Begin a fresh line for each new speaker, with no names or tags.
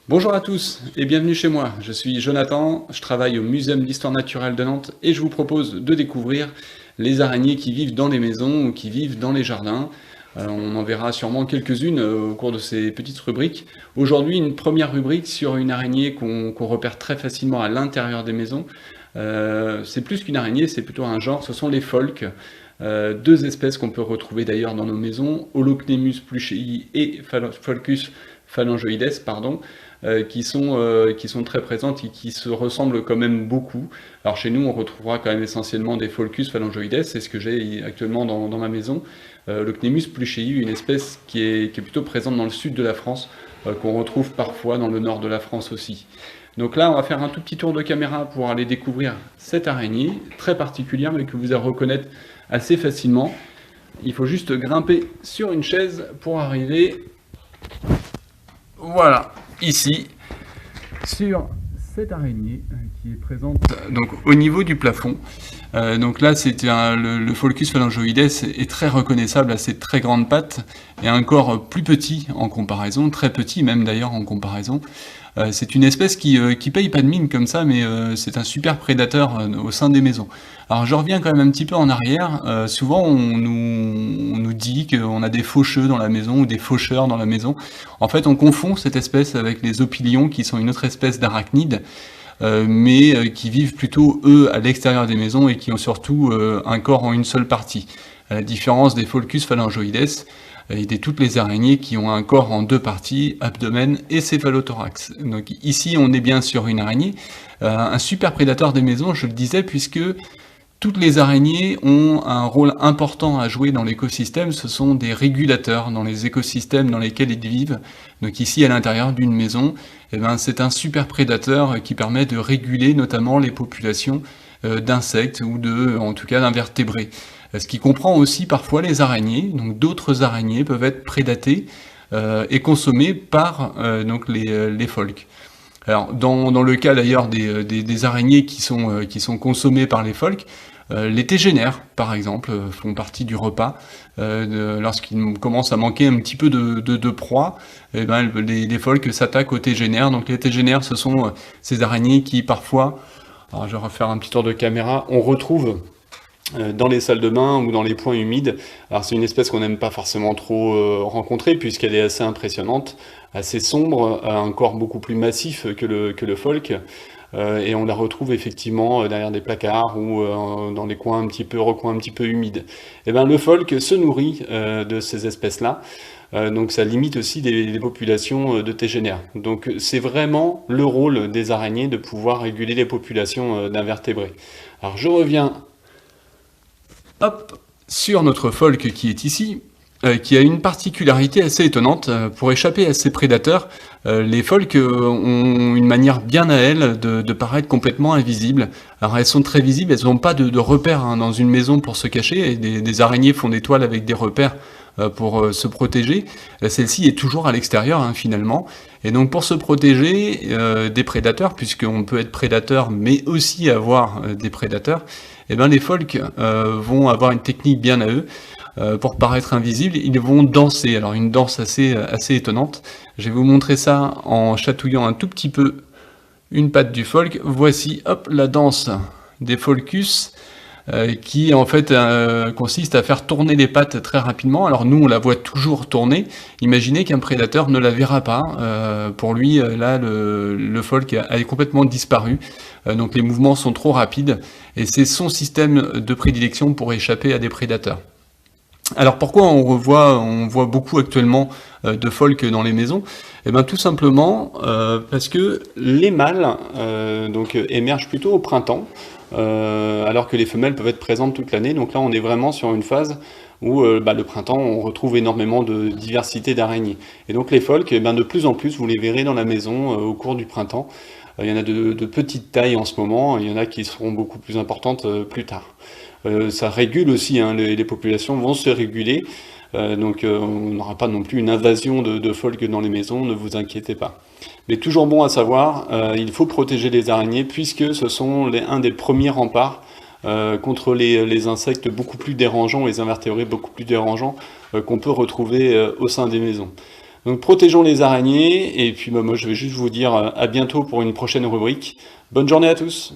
Bonjour à tous et bienvenue chez moi. Je suis Jonathan, je travaille au Muséum d'Histoire Naturelle de Nantes et je vous propose de découvrir les araignées qui vivent dans les maisons ou qui vivent dans les jardins. On en verra sûrement quelques-unes au cours de ces petites rubriques. Aujourd'hui, une première rubrique sur une araignée qu'on repère très facilement à l'intérieur des maisons. C'est plus qu'une araignée, c'est plutôt un genre, ce sont les pholques. Deux espèces qu'on peut retrouver d'ailleurs dans nos maisons, Holocnemus pluchei et Pholcus phalangoides, qui sont très présentes et qui se ressemblent quand même beaucoup. Alors chez nous, on retrouvera quand même essentiellement des Pholcus phalangoides, c'est ce que j'ai actuellement dans ma maison. Holocnemus pluchei, une espèce qui est plutôt présente dans le sud de la France, qu'on retrouve parfois dans le nord de la France aussi. Donc là, on va faire un tout petit tour de caméra pour aller découvrir cette araignée, très particulière, mais que vous allez reconnaître assez facilement. Il faut juste grimper sur une chaise pour arriver, voilà, ici, sur cette araignée qui est présente donc, au niveau du plafond. Donc là, le Pholcus phalangoides est très reconnaissable à ses très grandes pattes et un corps plus petit en comparaison, très petit même d'ailleurs en comparaison. C'est une espèce qui paye pas de mine comme ça, mais c'est un super prédateur au sein des maisons. Alors je reviens quand même un petit peu en arrière. Souvent on nous dit qu'on a des faucheux dans la maison ou des faucheurs dans la maison. En fait, on confond cette espèce avec les opilions qui sont une autre espèce d'arachnides. Mais qui vivent plutôt, eux, à l'extérieur des maisons et qui ont surtout un corps en une seule partie. À la différence des Pholcus phalangoides et de toutes les araignées qui ont un corps en deux parties, abdomen et céphalothorax. Donc ici, on est bien sur une araignée, un super prédateur des maisons, je le disais, puisque toutes les araignées ont un rôle important à jouer dans l'écosystème, ce sont des régulateurs dans les écosystèmes dans lesquels ils vivent. Donc ici, à l'intérieur d'une maison, c'est un super prédateur qui permet de réguler notamment les populations d'insectes ou en tout cas d'invertébrés. Ce qui comprend aussi parfois les araignées, donc d'autres araignées peuvent être prédatées et consommées par les pholques. Alors, dans le cas d'ailleurs des araignées qui sont consommées par les pholques, les tégénères, par exemple, font partie du repas. Lorsqu'il commence à manquer un petit peu de proie, les pholques s'attaquent aux tégénères. Donc les tégénères, ce sont ces araignées qui parfois, alors je vais refaire un petit tour de caméra, on retrouve dans les salles de bain ou dans les points humides. Alors c'est une espèce qu'on n'aime pas forcément trop rencontrer puisqu'elle est assez impressionnante, assez sombre, a un corps beaucoup plus massif que le pholque. Et on la retrouve effectivement derrière des placards ou dans les recoins un petit peu humides. Et le pholque se nourrit de ces espèces-là. Donc ça limite aussi les populations de tégénères. Donc c'est vraiment le rôle des araignées de pouvoir réguler les populations d'invertébrés. Alors je reviens sur notre pholque qui est ici, qui a une particularité assez étonnante. Pour échapper à ces prédateurs, les pholques ont une manière bien à elles de paraître complètement invisibles. Alors elles sont très visibles, elles n'ont pas de repères dans une maison pour se cacher, et des araignées font des toiles avec des repères pour se protéger. Celle-ci est toujours à l'extérieur finalement, et donc pour se protéger des prédateurs, puisqu'on peut être prédateur mais aussi avoir des prédateurs, les pholques vont avoir une technique bien à eux. Pour paraître invisibles, ils vont danser. Alors une danse assez étonnante. Je vais vous montrer ça en chatouillant un tout petit peu une patte du pholque. Voici, la danse des pholcus qui en fait consiste à faire tourner les pattes très rapidement. Alors nous, on la voit toujours tourner. Imaginez qu'un prédateur ne la verra pas. Pour lui, là, le pholque a complètement disparu. Donc les mouvements sont trop rapides et c'est son système de prédilection pour échapper à des prédateurs. Alors pourquoi on voit beaucoup actuellement de pholques dans les maisons? Tout simplement parce que les mâles émergent plutôt au printemps, alors que les femelles peuvent être présentes toute l'année. Donc là on est vraiment sur une phase où le printemps on retrouve énormément de diversité d'araignées. Et donc les pholques, de plus en plus vous les verrez dans la maison au cours du printemps. Il y en a de petites tailles en ce moment, il y en a qui seront beaucoup plus importantes plus tard. Ça régule aussi, les populations vont se réguler, donc on n'aura pas non plus une invasion de pholques dans les maisons, ne vous inquiétez pas. Mais toujours bon à savoir, il faut protéger les araignées puisque ce sont un des premiers remparts contre les insectes beaucoup plus dérangeants, les invertébrés beaucoup plus dérangeants qu'on peut retrouver au sein des maisons. Donc protégeons les araignées, et puis moi je vais juste vous dire à bientôt pour une prochaine rubrique. Bonne journée à tous!